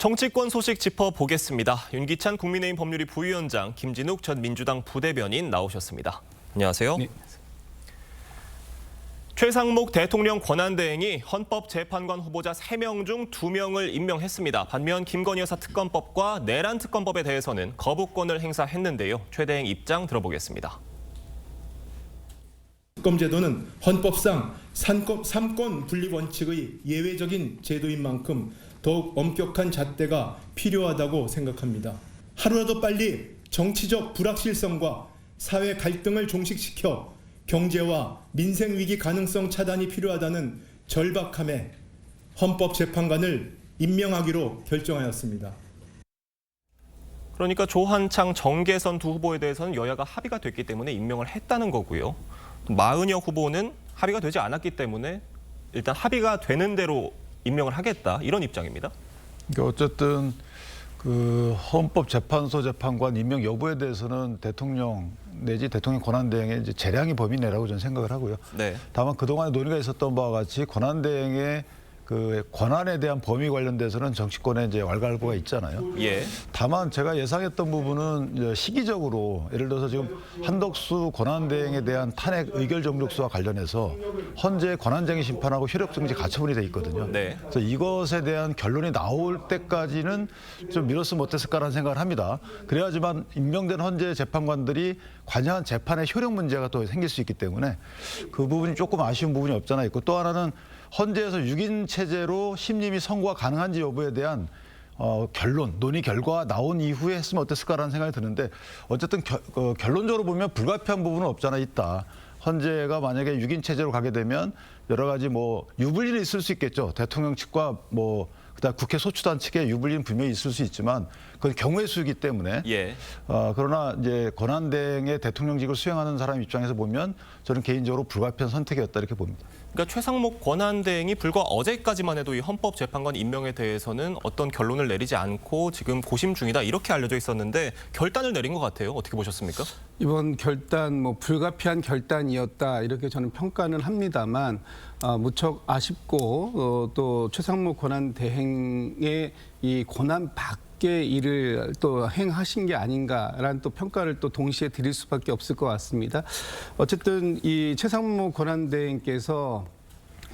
정치권 소식 짚어보겠습니다. 윤기찬 국민의힘 법률위 부위원장, 김진욱 전 민주당 부대변인 나오셨습니다. 안녕하세요. 네. 최상목 대통령 권한대행이 헌법재판관 후보자 3명 중 2명을 임명했습니다. 반면 김건희 여사 특검법과 내란 특검법에 대해서는 거부권을 행사했는데요. 최 대행 입장 들어보겠습니다. 특검제도는 헌법상 삼권 분립 원칙의 예외적인 제도인 만큼 더욱 엄격한 잣대가 필요하다고 생각합니다. 하루라도 빨리 정치적 불확실성과 사회 갈등을 종식시켜 경제와 민생 위기 가능성 차단이 필요하다는 절박함에 헌법재판관을 임명하기로 결정하였습니다. 그러니까 조한창, 정계선 두 후보에 대해서는 여야가 합의가 됐기 때문에 임명을 했다는 거고요. 마은혁 후보는 합의가 되지 않았기 때문에 일단 합의가 되는 대로 임명을 하겠다, 이런 입장입니다. 그러니까 어쨌든 그 헌법재판소 재판관 임명 여부에 대해서는 대통령 내지 대통령 권한대행의 이제 재량이 범위내라고 저는 생각을 하고요. 네. 다만 그동안에 논의가 있었던 바와 같이 권한대행의 그 권한에 대한 범위 관련돼서는 정치권에 이제 왈가왈부가 있잖아요. 예. 다만 제가 예상했던 부분은 이제 시기적으로 예를 들어서 지금 한덕수 권한대행에 대한 탄핵 의결 정족수와 관련해서 헌재 권한쟁의 심판하고 효력정지 가처분이 돼 있거든요. 네. 그래서 이것에 대한 결론이 나올 때까지는 좀 미뤘으면 어땠을까라는 생각을 합니다. 그래야지만 임명된 헌재 재판관들이 관여한 재판의 효력 문제가 또 생길 수 있기 때문에 그 부분이 조금 아쉬운 부분이 없잖아 있고, 또 하나는 헌재에서 6인 체제로 심림이 선고가 가능한지 여부에 대한 결론, 논의 결과가 나온 이후에 했으면 어땠을까라는 생각이 드는데, 어쨌든 결론적으로 보면 불가피한 부분은 없잖아 있다. 헌재가 만약에 6인 체제로 가게 되면 여러 가지 뭐 유불리는 있을 수 있겠죠. 대통령 측과 뭐 그다음 국회 소추단 측의 유불리는 분명히 있을 수 있지만 그건 경우의 수이기 때문에. 예. 그러나 이제 권한대행의 대통령직을 수행하는 사람 입장에서 보면 저는 개인적으로 불가피한 선택이었다 이렇게 봅니다. 그러니까 최상목 권한대행이 불과 어제까지만 해도 이 헌법재판관 임명에 대해서는 어떤 결론을 내리지 않고 지금 고심 중이다, 이렇게 알려져 있었는데 결단을 내린 것 같아요. 어떻게 보셨습니까? 이번 결단 불가피한 결단이었다, 이렇게 저는 평가는 합니다만 무척 아쉽고 또 최상목 권한대행의 이 권한 밖의 일을 또 행하신 게 아닌가라는 또 평가를 또 동시에 드릴 수밖에 없을 것 같습니다. 어쨌든 이 최상목 권한대행께서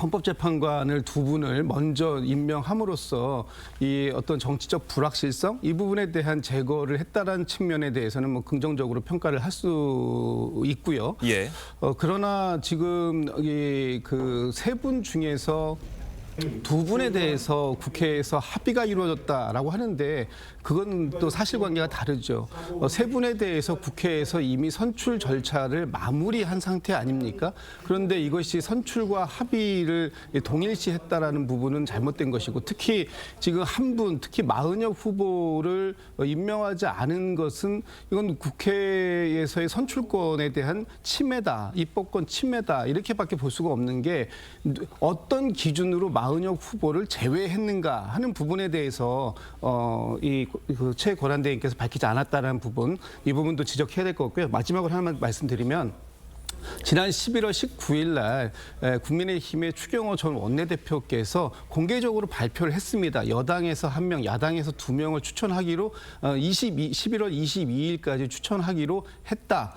헌법재판관을 두 분을 먼저 임명함으로써 이 어떤 정치적 불확실성, 이 부분에 대한 제거를 했다라는 측면에 대해서는 뭐 긍정적으로 평가를 할 수 있고요. 예. 그러나 지금 이 그 세 분 중에서 두 분에 대해서 국회에서 합의가 이루어졌다라고 하는데 그건 또 사실관계가 다르죠. 세 분에 대해서 국회에서 이미 선출 절차를 마무리한 상태 아닙니까? 그런데 이것이 선출과 합의를 동일시했다라는 부분은 잘못된 것이고, 특히 지금 한 분, 특히 마은혁 후보를 임명하지 않은 것은 이건 국회에서의 선출권에 대한 침해다, 입법권 침해다, 이렇게밖에 볼 수가 없는 게, 어떤 기준으로 마은혁 후보를 제외했는가 하는 부분에 대해서 최 권한대행께서 밝히지 않았다는 부분, 이 부분도 지적해야 될 것 같고요. 마지막으로 하나만 말씀드리면, 지난 11월 19일 날 국민의힘의 추경호 전 원내대표께서 공개적으로 발표를 했습니다. 여당에서 1명, 야당에서 2명을 추천하기로 11월 22일까지 추천하기로 했다.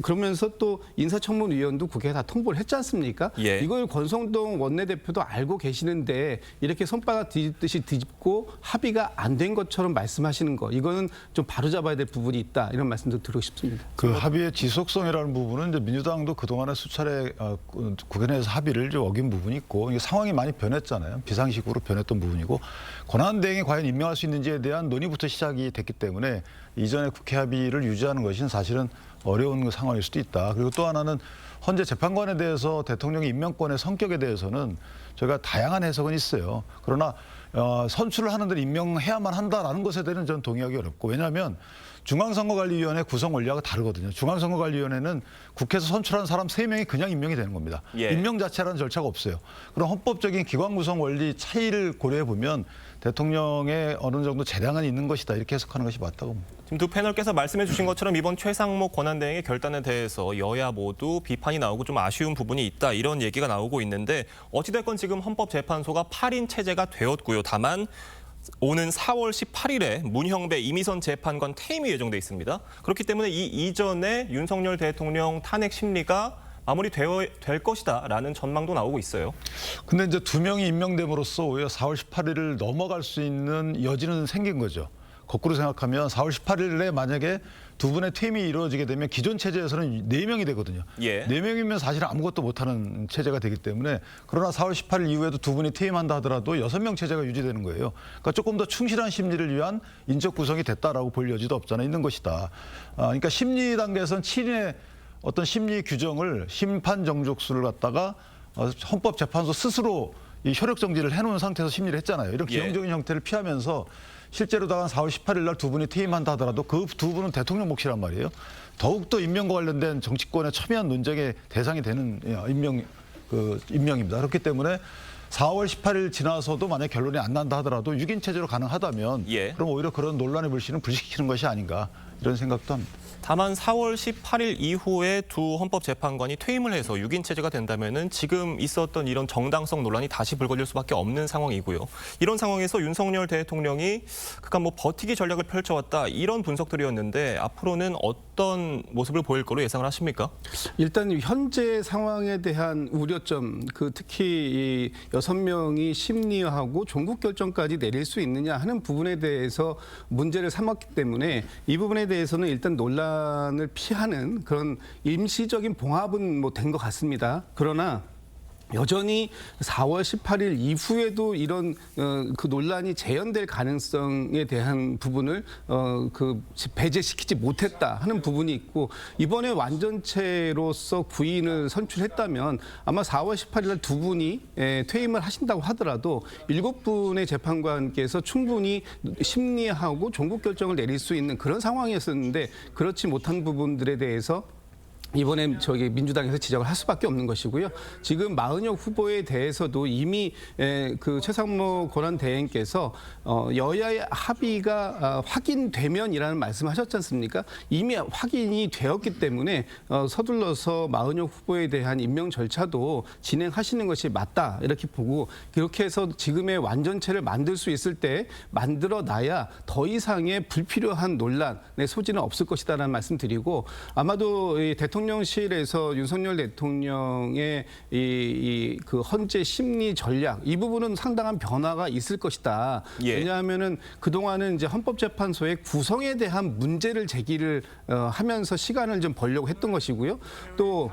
그러면서 또 인사청문위원도 국회에 다 통보를 했지 않습니까? 예. 이걸 권성동 원내대표도 알고 계시는데 이렇게 손바닥 뒤집듯이 뒤집고 합의가 안 된 것처럼 말씀하시는 거, 이거는 좀 바로잡아야 될 부분이 있다, 이런 말씀도 드리고 싶습니다. 그 합의의 지속성이라는 부분은 이제 민주당도 그동안에 수차례 국회 내에서 합의를 좀 어긴 부분이 있고, 이게 상황이 많이 변했잖아요. 비상식으로 변했던 부분이고, 권한대행이 과연 임명할 수 있는지에 대한 논의부터 시작이 됐기 때문에 이전에 국회 합의를 유지하는 것은 사실은 어려운 상황일 수도 있다. 그리고 또 하나는 헌재 재판관에 대해서 대통령의 임명권의 성격에 대해서는 저희가 다양한 해석은 있어요. 그러나 선출을 하는 데는 임명해야만 한다라는 것에 대해서는 저는 동의하기 어렵고, 왜냐하면 중앙선거관리위원회 구성 원리하고 다르거든요. 중앙선거관리위원회는 국회에서 선출한 사람 3명이 그냥 임명이 되는 겁니다. 예. 임명 자체라는 절차가 없어요. 그럼 헌법적인 기관 구성 원리 차이를 고려해 보면 대통령의 어느 정도 재량은 있는 것이다, 이렇게 해석하는 것이 맞다고 봅니다. 지금 두 패널께서 말씀해 주신 것처럼 이번 최상목 권한대행의 결단에 대해서 여야 모두 비판이 나오고 좀 아쉬운 부분이 있다, 이런 얘기가 나오고 있는데, 어찌됐건 지금 헌법재판소가 8인 체제가 되었고요. 다만 오는 4월 18일에 문형배 이미선 재판관 퇴임이 예정돼 있습니다. 그렇기 때문에 이 이전에 윤석열 대통령 탄핵 심리가 마무리될 것이다라는 전망도 나오고 있어요. 근데 이제 2명이 임명됨으로써 오히려 4월 18일을 넘어갈 수 있는 여지는 생긴 거죠. 거꾸로 생각하면 4월 18일에 만약에 두 분의 퇴임이 이루어지게 되면 기존 체제에서는 4명이 되거든요. 예. 4명이면 사실 아무것도 못하는 체제가 되기 때문에 그러나 4월 18일 이후에도 두 분이 퇴임한다 하더라도 6명 체제가 유지되는 거예요. 그러니까 조금 더 충실한 심리를 위한 인적 구성이 됐다라고 볼 여지도 없잖아 있는 것이다. 그러니까 심리 단계에서는 7인의 어떤 심리 규정을 심판 정족수를 갖다가 헌법재판소 스스로 이 효력 정지를 해놓은 상태에서 심리를 했잖아요. 이런 기형적인 형태를 피하면서 실제로 다간 4월 18일 날 두 분이 퇴임한다 하더라도 그 두 분은 대통령 몫이란 말이에요. 더욱더 임명과 관련된 정치권의 첨예한 논쟁의 대상이 되는 임명입니다. 그렇기 때문에 4월 18일 지나서도 만약 결론이 안 난다 하더라도 6인 체제로 가능하다면 예. 그럼 오히려 그런 논란의 불씨는 불식시키는 것이 아닌가 이런 생각도 합니다. 다만 4월 18일 이후에 두 헌법재판관이 퇴임을 해서 6인 체제가 된다면은 지금 있었던 이런 정당성 논란이 다시 불거질 수밖에 없는 상황이고요. 이런 상황에서 윤석열 대통령이 그간 뭐 버티기 전략을 펼쳐왔다 이런 분석들이었는데 앞으로는 어떤 모습을 보일 거로 예상을 하십니까? 일단 현재 상황에 대한 우려점, 특히 이 6명이 심리하고 종국 결정까지 내릴 수 있느냐 하는 부분에 대해서 문제를 삼았기 때문에 이 부분에 대해서는 일단 논란을 피하는 그런 임시적인 봉합은 뭐 된 것 같습니다. 그러나 여전히 4월 18일 이후에도 이런 그 논란이 재현될 가능성에 대한 부분을 배제시키지 못했다 하는 부분이 있고 이번에 완전체로서 구인을 선출했다면 아마 4월 18일 날 두 분이 퇴임을 하신다고 하더라도 7분의 재판관께서 충분히 심리하고 종국 결정을 내릴 수 있는 그런 상황이었었는데 그렇지 못한 부분들에 대해서 이번에 민주당에서 지적을 할 수밖에 없는 것이고요. 지금 마은혁 후보에 대해서도 이미 그 최상목 권한대행께서 여야의 합의가 확인되면이라는 말씀하셨지 않습니까? 이미 확인이 되었기 때문에 서둘러서 마은혁 후보에 대한 임명 절차도 진행하시는 것이 맞다 이렇게 보고 그렇게 해서 지금의 완전체를 만들 수 있을 때 만들어놔야 더 이상의 불필요한 논란의 소지는 없을 것이다라는 말씀드리고 아마도 이 대통령실에서 윤석열 대통령의 그 헌재 심리 전략 이 부분은 상당한 변화가 있을 것이다. 예. 왜냐하면은 그동안은 이제 헌법재판소의 구성에 대한 문제를 제기를 하면서 시간을 좀 벌려고 했던 것이고요. 또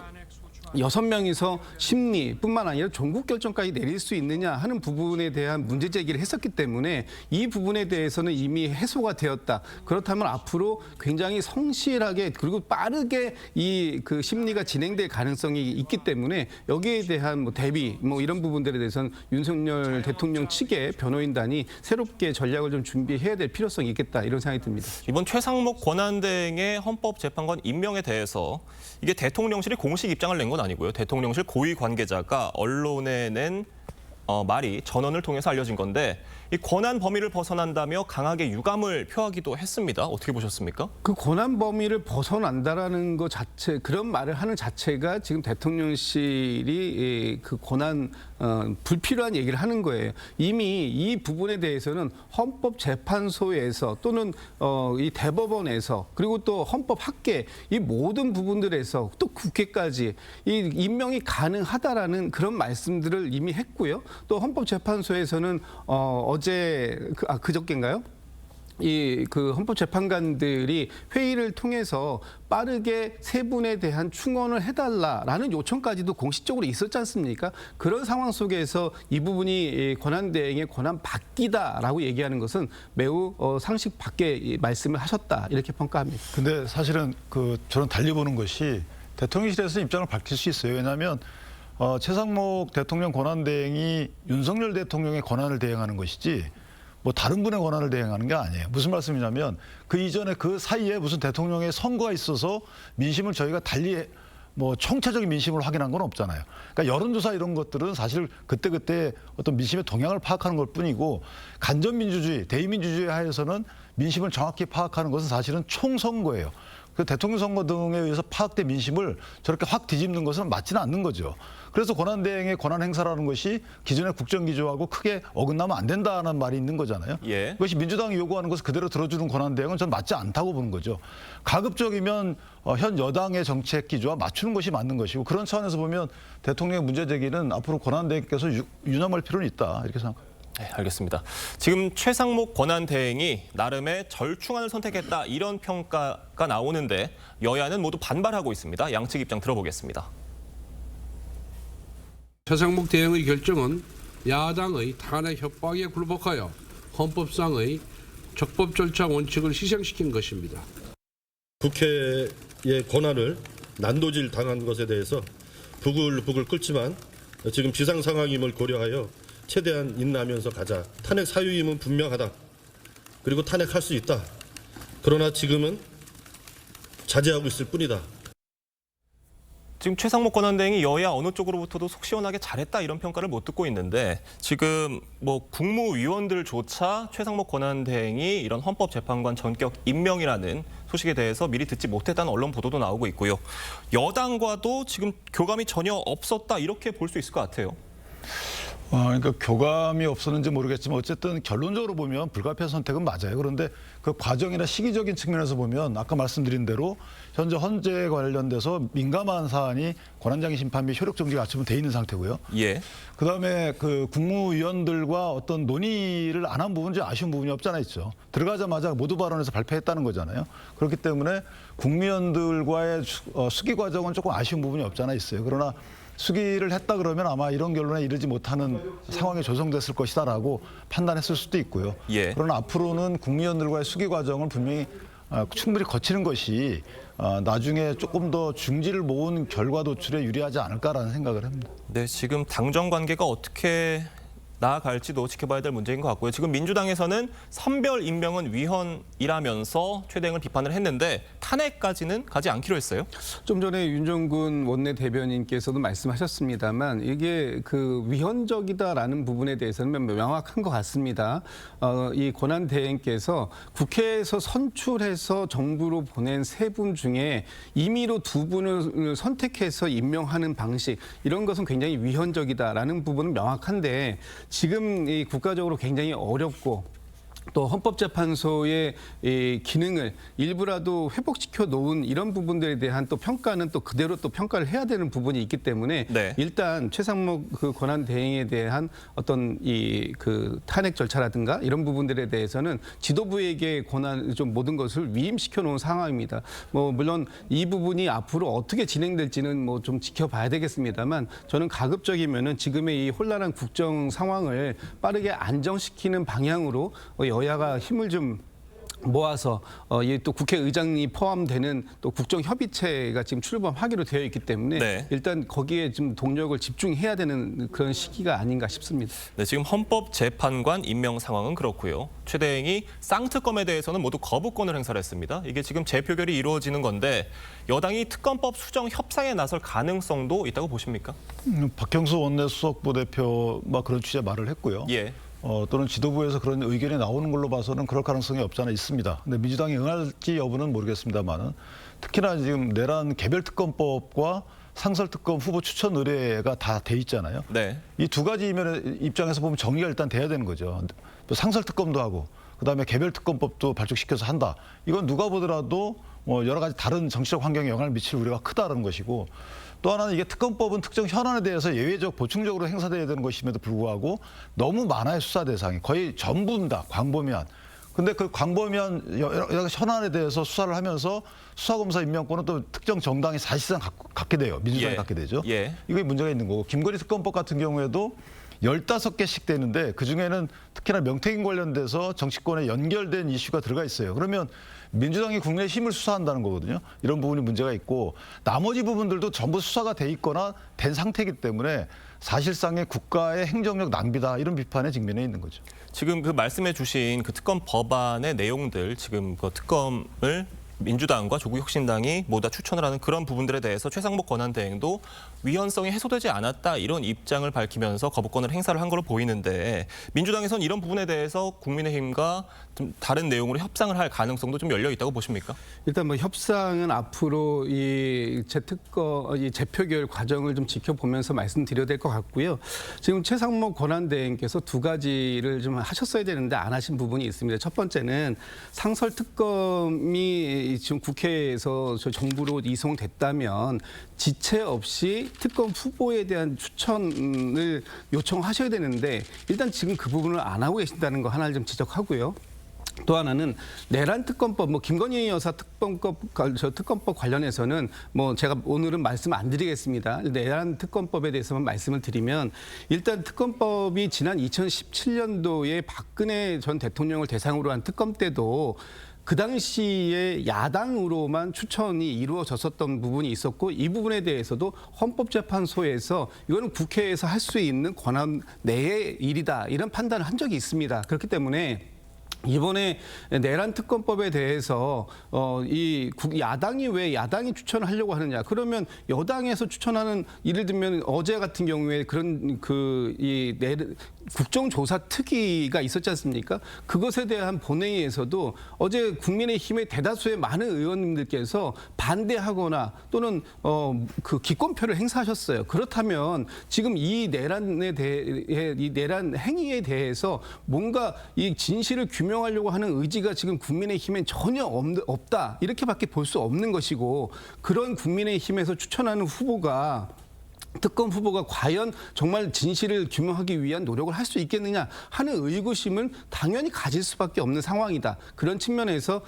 6명이서 심리뿐만 아니라 종국 결정까지 내릴 수 있느냐 하는 부분에 대한 문제 제기를 했었기 때문에 이 부분에 대해서는 이미 해소가 되었다. 그렇다면 앞으로 굉장히 성실하게 그리고 빠르게 이 그 심리가 진행될 가능성이 있기 때문에 여기에 대한 대비 이런 부분들에 대해서는 윤석열 대통령 측의 변호인단이 새롭게 전략을 좀 준비해야 될 필요성이 있겠다 이런 생각이 듭니다. 이번 최상목 권한대행의 헌법재판관 임명에 대해서 이게 대통령실이 공식 입장을 낸 건 아니고요. 대통령실 고위 관계자가 언론에 낸 말이 전원을 통해서 알려진 건데 이 권한 범위를 벗어난다며 강하게 유감을 표하기도 했습니다. 어떻게 보셨습니까? 그 권한 범위를 벗어난다라는 것 자체 그런 말을 하는 자체가 지금 대통령실이 그 권한 불필요한 얘기를 하는 거예요. 이미 이 부분에 대해서는 헌법재판소에서 또는 이 대법원에서 그리고 또 헌법학계 이 모든 부분들에서 또 국회까지 이 임명이 가능하다라는 그런 말씀들을 이미 했고요. 또 헌법재판소에서는 어제 그저께인가요? 그 헌법재판관들이 회의를 통해서 빠르게 세 분에 대한 충원을 해달라라는 요청까지도 공식적으로 있었지 않습니까? 그런 상황 속에서 이 부분이 권한대행의 권한 바뀌다라고 얘기하는 것은 매우 상식 밖의 말씀을 하셨다 이렇게 평가합니다. 근데 사실은 저는 달리 보는 것이 대통령실에서 입장을 밝힐 수 있어요. 왜냐하면 최상목 대통령 권한대행이 윤석열 대통령의 권한을 대행하는 것이지 뭐 다른 분의 권한을 대행하는 게 아니에요. 무슨 말씀이냐면 그 이전에 그 사이에 무슨 대통령의 선거가 있어서 민심을 저희가 달리 총체적인 민심을 확인한 건 없잖아요. 그러니까 여론조사 이런 것들은 사실 그때그때 어떤 민심의 동향을 파악하는 것 뿐이고 간접민주주의, 대의민주주의 하에서는 민심을 정확히 파악하는 것은 사실은 총선거예요. 그 대통령 선거 등에 의해서 파악된 민심을 저렇게 확 뒤집는 것은 맞지는 않는 거죠. 그래서 권한대행의 권한 행사라는 것이 기존의 국정기조하고 크게 어긋나면 안 된다는 말이 있는 거잖아요. 예. 그것이 민주당이 요구하는 것을 그대로 들어주는 권한대행은 전 맞지 않다고 보는 거죠. 가급적이면 현 여당의 정책 기조와 맞추는 것이 맞는 것이고, 그런 차원에서 보면 대통령의 문제 제기는 앞으로 권한대행께서 유념할 필요는 있다, 이렇게 생각합니다. 네, 알겠습니다. 지금 최상목 권한대행이 나름의 절충안을 선택했다, 이런 평가가 나오는데 여야는 모두 반발하고 있습니다. 양측 입장 들어보겠습니다. 최상목 대행의 결정은 야당의 탄핵 협박에 굴복하여 헌법상의 적법 절차 원칙을 희생시킨 것입니다. 국회의 권한을 난도질 당한 것에 대해서 부글부글 끓지만 지금 비상 상황임을 고려하여 최대한 인내하면서 가자. 탄핵 사유임은 분명하다. 그리고 탄핵할 수 있다. 그러나 지금은 자제하고 있을 뿐이다. 지금 최상목 권한대행이 여야 어느 쪽으로부터도 속 시원하게 잘했다, 이런 평가를 못 듣고 있는데, 지금 뭐 국무위원들조차 최상목 권한대행이 이런 헌법재판관 전격 임명이라는 소식에 대해서 미리 듣지 못했다는 언론 보도도 나오고 있고요. 여당과도 지금 교감이 전혀 없었다, 이렇게 볼 수 있을 것 같아요. 그러니까 교감이 없었는지 모르겠지만 어쨌든 결론적으로 보면 불가피한 선택은 맞아요. 그런데 그 과정이나 시기적인 측면에서 보면 아까 말씀드린 대로 현재 헌재에 관련돼서 민감한 사안이 권한쟁의 심판 및 효력 정지가 갖추면 돼 있는 상태고요. 예. 그다음에 그 국무위원들과 어떤 논의를 안 한 부분이 아쉬운 부분이 없지 않아 있죠. 들어가자마자 모두 발언해서 발표했다는 거잖아요. 그렇기 때문에 국무위원들과의 수기 과정은 조금 아쉬운 부분이 없지 않아 있어요. 그러나 수기를 했다 그러면 아마 이런 결론에 이르지 못하는 상황이 조성됐을 것이다라고 판단했을 수도 있고요. 예. 그러나 앞으로는 국무위원들과의 수기 과정을 분명히 충분히 거치는 것이 나중에 조금 더 중지를 모은 결과 도출에 유리하지 않을까라는 생각을 합니다. 네, 지금 당정 관계가 어떻게 나아갈지도 지켜봐야 될 문제인 것 같고요. 지금 민주당에서는 선별 임명은 위헌이라면서 최대행을 비판을 했는데 탄핵까지는 가지 않기로 했어요. 좀 전에 윤종군 원내대변인께서도 말씀하셨습니다만 이게 그 위헌적이다라는 부분에 대해서는 명확한 것 같습니다. 이 권한대행께서 국회에서 선출해서 정부로 보낸 3분 중에 임의로 2분을 선택해서 임명하는 방식, 이런 것은 굉장히 위헌적이다라는 부분은 명확한데, 지금 이 국가적으로 굉장히 어렵고 또 헌법재판소의 이 기능을 일부라도 회복시켜 놓은 이런 부분들에 대한 또 평가는 또 그대로 또 평가를 해야 되는 부분이 있기 때문에 네. 일단 최상목 그 권한 대행에 대한 어떤 이 그 탄핵 절차라든가 이런 부분들에 대해서는 지도부에게 권한 좀 모든 것을 위임시켜 놓은 상황입니다. 뭐 물론 이 부분이 앞으로 어떻게 진행될지는 뭐 좀 지켜봐야 되겠습니다만, 저는 가급적이면은 지금의 이 혼란한 국정 상황을 빠르게 안정시키는 방향으로 여야가 힘을 좀 모아서 또 국회의장이 포함되는 또 국정협의체가 지금 출범하기로 되어 있기 때문에 네. 일단 거기에 좀 동력을 집중해야 되는 그런 시기가 아닌가 싶습니다. 네, 지금 헌법재판관 임명 상황은 그렇고요. 최대행이 쌍특검에 대해서는 모두 거부권을 행사를 했습니다. 이게 지금 재표결이 이루어지는 건데 여당이 특검법 수정 협상에 나설 가능성도 있다고 보십니까? 박형수 원내수석부 대표가 그런 취지의 말을 했고요. 예. 또는 지도부에서 그런 의견이 나오는 걸로 봐서는 그럴 가능성이 없지 않아 있습니다. 근데 민주당이 응할지 여부는 모르겠습니다만은, 특히나 지금 내란 개별특검법과 상설특검 후보 추천 의뢰가 다 돼 있잖아요. 네. 이 두 가지 입장에서 보면 정리가 일단 돼야 되는 거죠. 또 상설특검도 하고 그다음에 개별특검법도 발족시켜서 한다. 이건 누가 보더라도 여러 가지 다른 정치적 환경에 영향을 미칠 우려가 크다는 것이고, 또 하나는 이게 특검법은 특정 현안에 대해서 예외적 보충적으로 행사돼야 되는 것임에도 불구하고 너무 많아요. 수사 대상이 거의 전부 다 광범위한. 근데 그 광범위한 여러 현안에 대해서 수사를 하면서 수사검사 임명권은 또 특정 정당이 사실상 갖게 돼요. 민주당이 예. 갖게 되죠. 예. 이게 문제가 있는 거고, 김건희 특검법 같은 경우에도 15개씩 되는데 그중에는 특히나 명태균 관련돼서 정치권에 연결된 이슈가 들어가 있어요. 그러면 민주당이 국내 힘을 수사한다는 거거든요. 이런 부분이 문제가 있고, 나머지 부분들도 전부 수사가 돼 있거나 된 상태이기 때문에 사실상의 국가의 행정력 낭비다, 이런 비판에 직면해 있는 거죠. 지금 그 말씀해 주신 그 특검 법안의 내용들, 지금 그 특검을 민주당과 조국혁신당이 모두 다 추천을 하는 그런 부분들에 대해서 최상목 권한대행도 위헌성이 해소되지 않았다 이런 입장을 밝히면서 거부권을 행사를 한 걸로 보이는데 민주당에서는 이런 부분에 대해서 국민의힘과 좀 다른 내용으로 협상을 할 가능성도 좀 열려 있다고 보십니까? 일단 뭐 협상은 앞으로 이 재표결 과정을 좀 지켜보면서 말씀드려야 될 것 같고요. 지금 최상목 권한대행께서 두 가지를 좀 하셨어야 되는데 안 하신 부분이 있습니다. 첫 번째는 상설 특검이 지금 국회에서 정부로 이송됐다면 지체 없이 특검 후보에 대한 추천을 요청하셔야 되는데 일단 지금 그 부분을 안 하고 계신다는 거 하나를 좀 지적하고요. 또 하나는 내란 특검법, 뭐 김건희 여사 특검법 관련해서는 뭐 제가 오늘은 말씀 안 드리겠습니다. 내란 특검법에 대해서만 말씀을 드리면 일단 특검법이 지난 2017년도에 박근혜 전 대통령을 대상으로 한 특검 때도 그 당시에 야당으로만 추천이 이루어졌었던 부분이 있었고 이 부분에 대해서도 헌법재판소에서 이거는 국회에서 할 수 있는 권한 내의 일이다 이런 판단을 한 적이 있습니다. 그렇기 때문에 이번에 내란 특검법에 대해서 야당이 왜 야당이 추천을 하려고 하느냐? 그러면 여당에서 추천하는 예를 들면 어제 같은 경우에 그런 국정조사 특위가 있었지 않습니까? 그것에 대한 본회의에서도 어제 국민의힘의 대다수의 많은 의원님들께서 반대하거나 또는 그 기권표를 행사하셨어요. 그렇다면 지금 이 내란에 대해 이 내란 행위에 대해서 뭔가 이 진실을 규명하려고 하는 의지가 지금 국민의힘엔 전혀 없다. 이렇게밖에 볼 수 없는 것이고 그런 국민의힘에서 추천하는 후보가 특검 후보가 과연 정말 진실을 규명하기 위한 노력을 할 수 있겠느냐 하는 의구심을 당연히 가질 수밖에 없는 상황이다. 그런 측면에서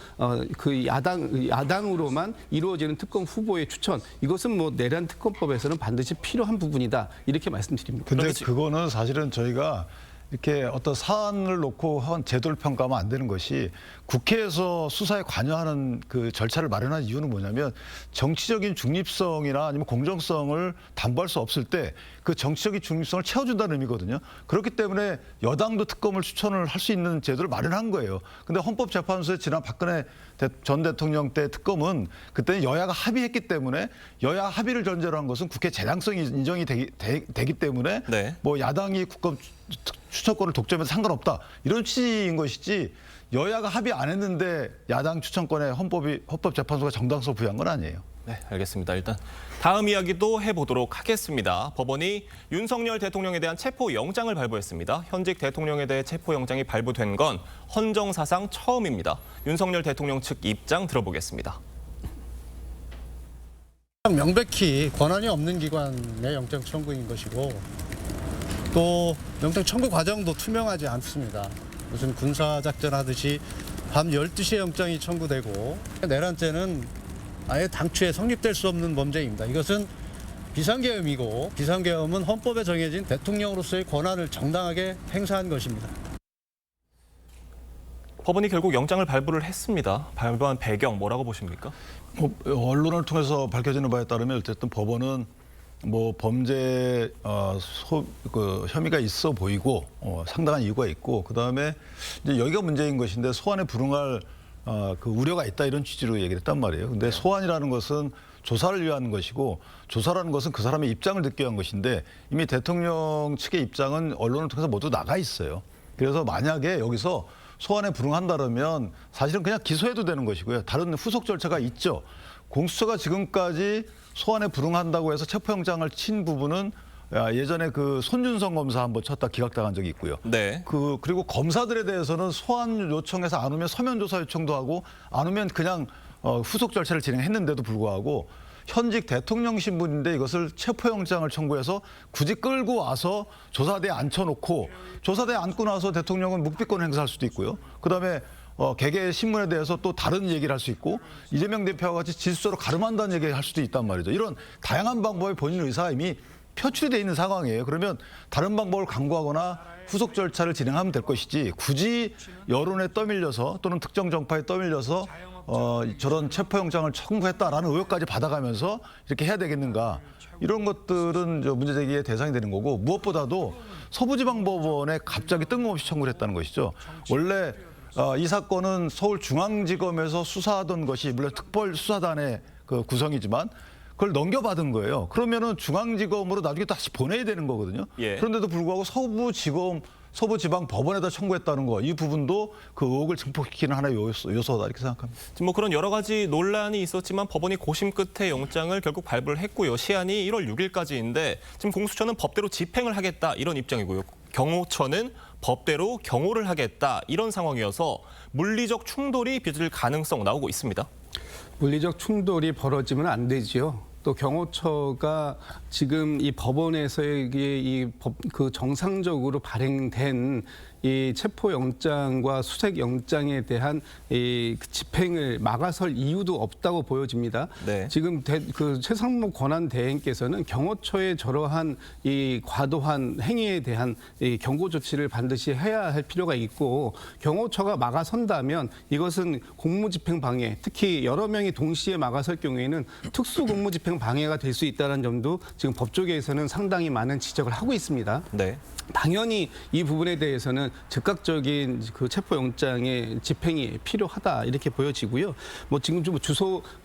그 야당으로만 이루어지는 특검 후보의 추천 이것은 뭐 내란 특검법에서는 반드시 필요한 부분이다. 이렇게 말씀드립니다. 근데 그거는 사실은 저희가 이렇게 어떤 사안을 놓고 한 제도를 평가하면 안 되는 것이 국회에서 수사에 관여하는 그 절차를 마련한 이유는 뭐냐면 정치적인 중립성이나 아니면 공정성을 담보할 수 없을 때 그 정치적인 중립성을 채워준다는 의미거든요. 그렇기 때문에 여당도 특검을 추천을 할 수 있는 제도를 마련한 거예요. 근데 헌법재판소에 지난 박근혜 전 대통령 때 특검은 그때는 여야가 합의했기 때문에 여야 합의를 전제로 한 것은 국회 재량성이 인정이 되기 때문에 네. 뭐 야당이 국감 추천권을 독점해도 상관없다. 이런 취지인 것이지 여야가 합의 안 했는데 야당 추천권에 헌법재판소가 정당성 부여한 건 아니에요. 네, 알겠습니다. 일단 다음 이야기도 해보도록 하겠습니다. 법원이 윤석열 대통령에 대한 체포영장을 발부했습니다. 현직 대통령에 대해 체포영장이 발부된 건 헌정사상 처음입니다. 윤석열 대통령 측 입장 들어보겠습니다. 명백히 권한이 없는 기관의 영장 청구인 것이고 또 영장 청구 과정도 투명하지 않습니다. 무슨 군사작전 하듯이 밤 12시에 영장이 청구되고 내란죄는 아예 당초에 성립될 수 없는 범죄입니다. 이것은 비상계엄이고 비상계엄은 헌법에 정해진 대통령으로서의 권한을 정당하게 행사한 것입니다. 법원이 결국 영장을 발부를 했습니다. 발부한 배경 뭐라고 보십니까? 언론을 통해서 밝혀지는 바에 따르면 어쨌든 법원은 뭐 범죄 혐의가 있어 보이고 상당한 이유가 있고 그다음에 이제 여기가 문제인 것인데 소환에 불응할 그 우려가 있다 이런 취지로 얘기를 했단 말이에요. 근데 소환이라는 것은 조사를 위한 것이고 조사라는 것은 그 사람의 입장을 듣기 위한 것인데 이미 대통령 측의 입장은 언론을 통해서 모두 나가 있어요. 그래서 만약에 여기서 소환에 불응한다면 사실은 그냥 기소해도 되는 것이고요. 다른 후속 절차가 있죠. 공수처가 지금까지 소환에 불응한다고 해서 체포영장을 친 부분은 예전에 그 손준성 검사 한번 쳤다 기각당한 적이 있고요. 네. 그리고 검사들에 대해서는 소환 요청해서 안 오면 서면 조사 요청도 하고 안 오면 그냥 후속 절차를 진행했는데도 불구하고 현직 대통령 신분인데 이것을 체포영장을 청구해서 굳이 끌고 와서 조사대에 앉혀놓고 조사대에 앉고 나서 대통령은 묵비권을 행사할 수도 있고요. 그다음에 개개 신문에 대해서 또 다른 얘기를 할 수 있고 이재명 대표와 같이 질서로 가름한다는 얘기를 할 수도 있단 말이죠. 이런 다양한 방법의 본인 의사가 이미 표출이 돼 있는 상황이에요. 그러면 다른 방법을 강구하거나 후속 절차를 진행하면 될 것이지 굳이 여론에 떠밀려서 또는 특정 정파에 떠밀려서 저런 체포영장을 청구했다라는 의혹까지 받아가면서 이렇게 해야 되겠는가. 이런 것들은 문제 제기의 대상이 되는 거고 무엇보다도 서부지방법원에 갑자기 뜬금없이 청구를 했다는 것이죠. 원래 이 사건은 서울중앙지검에서 수사하던 것이 물론 특별수사단의 그 구성이지만 그걸 넘겨받은 거예요. 그러면은 중앙지검으로 나중에 다시 보내야 되는 거거든요. 예. 그런데도 불구하고 서부지방법원에다 청구했다는 거, 이 부분도 그 의혹을 증폭시키는 하나의 요소다 이렇게 생각합니다. 지금 뭐 그런 여러 가지 논란이 있었지만 법원이 고심 끝에 영장을 결국 발부를 했고요. 시한이 1월 6일까지인데 지금 공수처는 법대로 집행을 하겠다 이런 입장이고요. 경호처는 법대로 경호를 하겠다 이런 상황이어서 물리적 충돌이 빚을 가능성 나오고 있습니다. 물리적 충돌이 벌어지면 안 되지요. 또 경호처가 지금 이 법원에서의 그 정상적으로 발행된 이 체포영장과 수색영장에 대한 이 집행을 막아설 이유도 없다고 보여집니다. 네. 지금 그 최상목 권한대행께서는 경호처의 저러한 이 과도한 행위에 대한 이 경고 조치를 반드시 해야 할 필요가 있고 경호처가 막아선다면 이것은 공무집행 방해, 특히 여러 명이 동시에 막아설 경우에는 특수 공무집행 방해가 될 수 있다는 점도 지금 법조계에서는 상당히 많은 지적을 하고 있습니다. 네. 당연히 이 부분에 대해서는 즉각적인 그 체포영장의 집행이 필요하다 이렇게 보여지고요. 뭐 지금 좀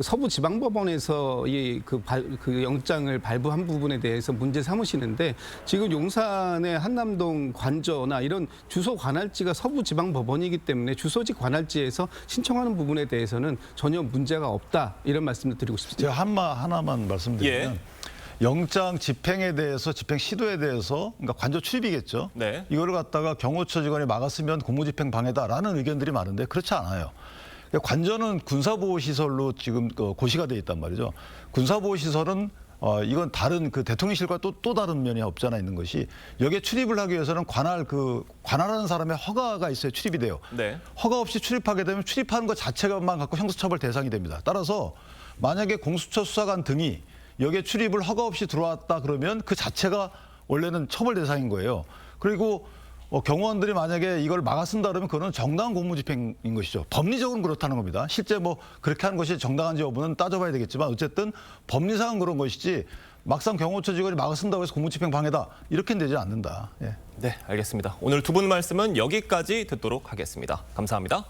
서부지방법원에서 그 영장을 발부한 부분에 대해서 문제 삼으시는데 지금 용산의 한남동 관저나 이런 주소 관할지가 서부지방법원이기 때문에 주소지 관할지에서 신청하는 부분에 대해서는 전혀 문제가 없다 이런 말씀을 드리고 싶습니다. 제가 하나만 말씀드리면. 예. 영장 집행에 대해서 집행 시도에 대해서 그러니까 관저 출입이겠죠. 네. 이거를 갖다가 경호처 직원이 막았으면 공무집행 방해다라는 의견들이 많은데 그렇지 않아요. 관저는 군사보호시설로 지금 고시가 돼 있단 말이죠. 군사보호시설은 이건 다른 그 대통령실과 또 다른 면이 없잖아 있는 것이 여기에 출입을 하기 위해서는 관할하는 사람의 허가가 있어야 출입이 돼요. 네. 허가 없이 출입하게 되면 출입하는 것 자체가만 갖고 형사처벌 대상이 됩니다. 따라서 만약에 공수처 수사관 등이 여기에 출입을 허가 없이 들어왔다 그러면 그 자체가 원래는 처벌 대상인 거예요. 그리고 경호원들이 만약에 이걸 막아쓴다 그러면 그거는 정당한 공무집행인 것이죠. 법리적으로는 그렇다는 겁니다. 실제 뭐 그렇게 하는 것이 정당한지 여부는 따져봐야 되겠지만 어쨌든 법리상은 그런 것이지 막상 경호처 직원이 막아쓴다고 해서 공무집행 방해다 이렇게는 되지 않는다. 예. 네, 알겠습니다. 오늘 두 분 말씀은 여기까지 듣도록 하겠습니다. 감사합니다.